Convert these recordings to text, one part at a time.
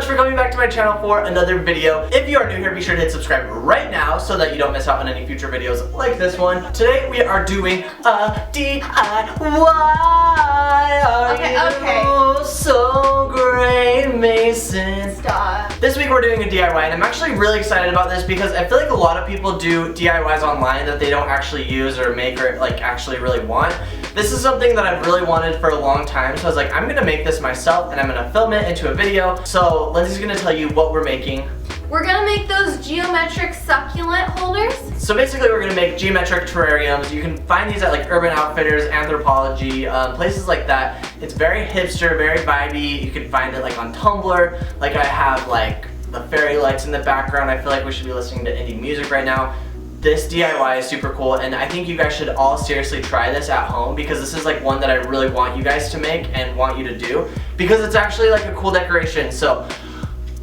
for coming back to my channel for another video. If you are new here, be sure to hit subscribe right now so that you don't miss out on any future videos like this one. Today we are doing a DIY. Are you so great, Mason? Stop. This week we're doing a DIY, and I'm actually really excited about this because I feel like a lot of people do DIYs online that they don't actually use or make or like actually really want. This is something that I've really wanted for a long time, so I was like, I'm gonna make this myself and I'm gonna film it into a video. So Lindsay's gonna tell you what we're making. We're gonna make those geometric succulent holders. So basically we're gonna make geometric terrariums. You can find these at like Urban Outfitters, Anthropologie, places like that. It's very hipster, very vibey. You can find it like on Tumblr. Like I have like the fairy lights in the background. I feel like we should be listening to indie music right now. This DIY is super cool, and I think you guys should all seriously try this at home because this is like one that I really want you guys to make and want you to do because it's actually like a cool decoration. So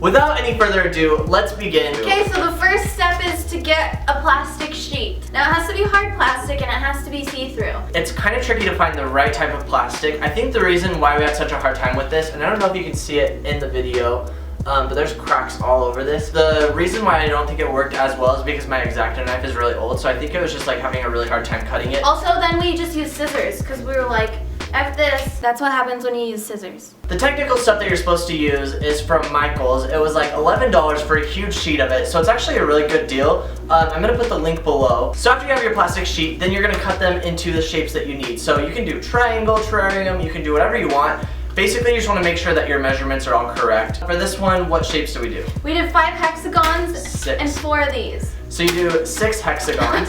without any further ado, let's begin. Okay, so the first step is to get a plastic sheet. Now it has to be hard plastic and it has to be see-through. It's kind of tricky to find the right type of plastic. I think the reason why we had such a hard time with this, and I don't know if you can see it in the video, but there's cracks all over this. The reason why I don't think it worked as well is because my X-Acto knife is really old, so I think it was just like having a really hard time cutting it. Also, then we just used scissors because we were like, F this. That's what happens when you use scissors. The technical stuff that you're supposed to use is from Michael's. It was like $11 for a huge sheet of it, so it's actually a really good deal. I'm gonna put the link below. So after you have your plastic sheet, then you're gonna cut them into the shapes that you need. So you can do triangle, terrarium, you can do whatever you want. Basically, you just want to make sure that your measurements are all correct. For this one, what shapes do we do? We did 5 hexagons 6. and 4 of these. So you do 6 hexagons,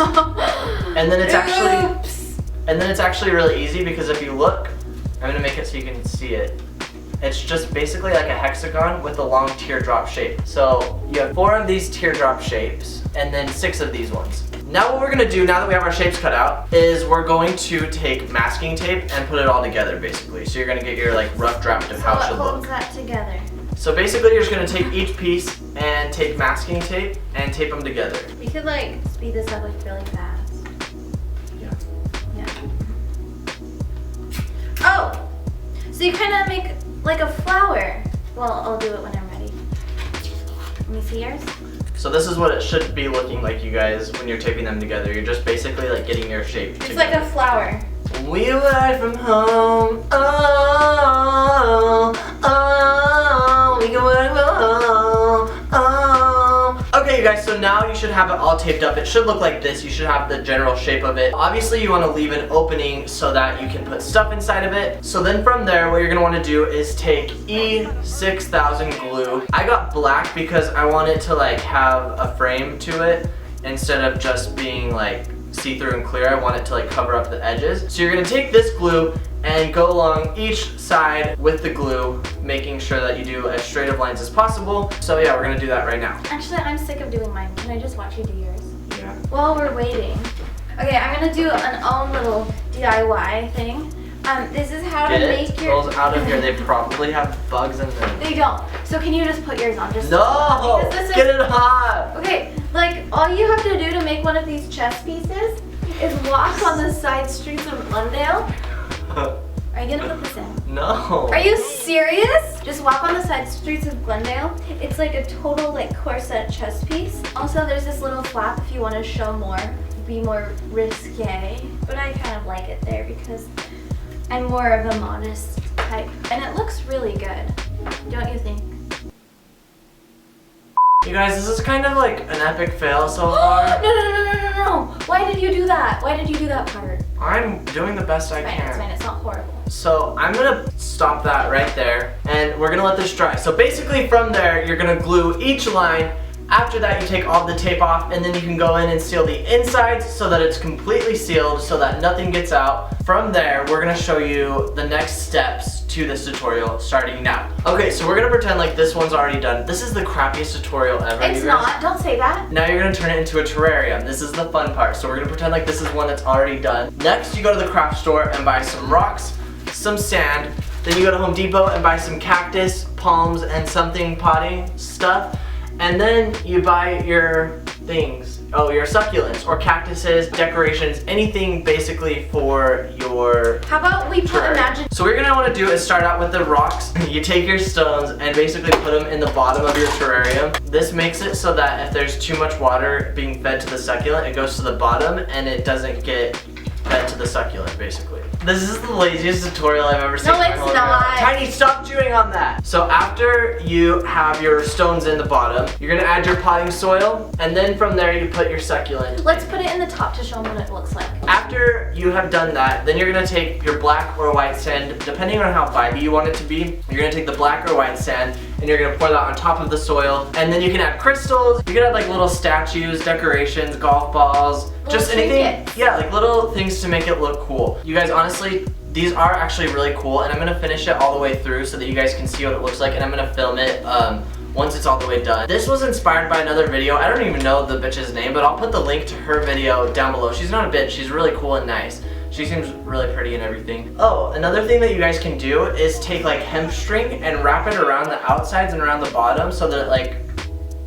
and then it's actually really easy because if you look, I'm gonna make it so you can see it. It's just basically like a hexagon with a long teardrop shape. So you have 4 of these teardrop shapes, and then 6 of these ones. Now what we're gonna do, now that we have our shapes cut out, is we're going to take masking tape and put it all together, basically. So you're gonna get your like rough draft of how it should look. So what holds that together? So basically you're just gonna take each piece and take masking tape and tape them together. We could like speed this up like really fast. Yeah. Oh! So you kind of make like a flower. Well, I'll do it when I'm ready. Let me see yours. So this is what it should be looking like, you guys, when you're taping them together. You're just basically like getting your shape together. It's like a flower. We ride from home, oh, oh, we can ride from home, oh. Okay, you guys, so now you should have it all taped up. It should look like this. You should have the general shape of it. Obviously, you want to leave an opening so that you can put stuff inside of it. So then from there, what you're going to want to do is take E6000 glue. I got black because I want it to like have a frame to it instead of just being like see-through and clear. I want it to like cover up the edges. So you're gonna take this glue and go along each side with the glue, making sure that you do as straight of lines as possible. So yeah, we're gonna do that right now. Actually, I'm sick of doing mine. Can I just watch you do yours? Yeah. While we're waiting. Okay, I'm gonna do an own little DIY thing. This is how to make your... Those out of here, they probably have bugs in them. They don't. So can you just put yours on? Just no! Get it hot! Okay, like all you have to do to make one of these chess pieces is walk on the side streets of Glendale. Are you gonna put this in? No. Are you serious? Just walk on the side streets of Glendale. It's like a total like corset chess piece. Also, there's this little flap if you want to show more, be more risque. But I kind of like it there because I'm more of a modest type. And it looks really good, don't you think? You guys, this is kind of like an epic fail so far. No. Why did you do that? Why did you do that part? I'm doing the best I can. It's fine, it's not horrible. So I'm gonna stop that right there and we're gonna let this dry. So basically from there, you're gonna glue each line. After that, you take all the tape off and then you can go in and seal the insides so that it's completely sealed so that nothing gets out. From there, we're gonna show you the next steps to this tutorial starting now. Okay, so we're gonna pretend like this one's already done. This is the crappiest tutorial ever. It's not, don't say that. Now you're gonna turn it into a terrarium. This is the fun part. So we're gonna pretend like this is one that's already done. Next, you go to the craft store and buy some rocks, some sand. Then you go to Home Depot and buy some cactus, palms, and something potting stuff. And then you buy your things. Oh, your succulents or cactuses, decorations, anything basically for your How about we put terrarium. So what you're gonna want to do is start out with the rocks. You take your stones and basically put them in the bottom of your terrarium. This makes it so that if there's too much water being fed to the succulent, it goes to the bottom and it doesn't get fed to the succulent, basically. This is the laziest tutorial I've ever seen. No, it's not. Tiny, stop chewing on that. So after you have your stones in the bottom, you're gonna add your potting soil, and then from there you put your succulent. Let's put it in the top to show them what it looks like. After you have done that, then you're gonna take your black or white sand, depending on how vibey you want it to be. You're gonna take the black or white sand, and you're gonna pour that on top of the soil, and then you can add crystals. You can add like little statues, decorations, golf balls, just anything. Yeah, like little things to make it look cool. You guys, honestly, these are actually really cool, and I'm gonna finish it all the way through so that you guys can see what it looks like, and I'm gonna film it once it's all the way done. This was inspired by another video. I don't even know the bitch's name, but I'll put the link to her video down below. She's not a bitch, she's really cool and nice. She seems really pretty and everything. Oh, another thing that you guys can do is take like hemp string and wrap it around the outsides and around the bottom so that it like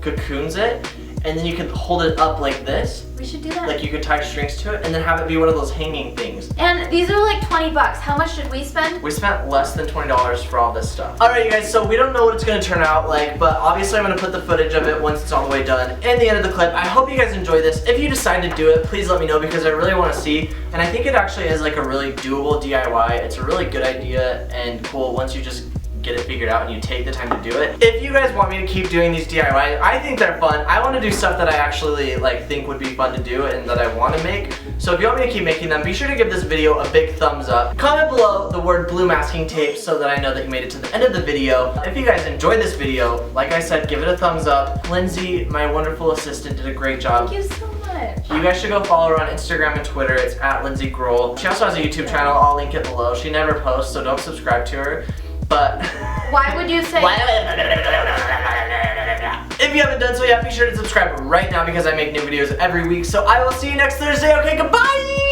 cocoons it, and then you can hold it up like this. We should do that. Like you could tie strings to it and then have it be one of those hanging things. And these are like 20 bucks. How much did we spend? We spent less than $20 for all this stuff. Alright you guys, so we don't know what it's gonna turn out like, but obviously I'm gonna put the footage of it once it's all the way done in the end of the clip. I hope you guys enjoy this. If you decide to do it, please let me know because I really wanna see. And I think it actually is like a really doable DIY. It's a really good idea and cool once you just get it figured out and you take the time to do it. If you guys want me to keep doing these DIYs, I think they're fun. I want to do stuff that I actually like think would be fun to do and that I want to make. So if you want me to keep making them, be sure to give this video a big thumbs up. Comment below the word blue masking tape so that I know that you made it to the end of the video. If you guys enjoyed this video, like I said, give it a thumbs up. Lindsay, my wonderful assistant, did a great job. Thank you so much. You guys should go follow her on Instagram and Twitter. It's @LindseyGrohl. She also has a YouTube channel. I'll link it below. She never posts, so don't subscribe to her. But why would you say? If you haven't done so yet, be sure to subscribe right now because I make new videos every week. So I will see you next Thursday. Okay, goodbye!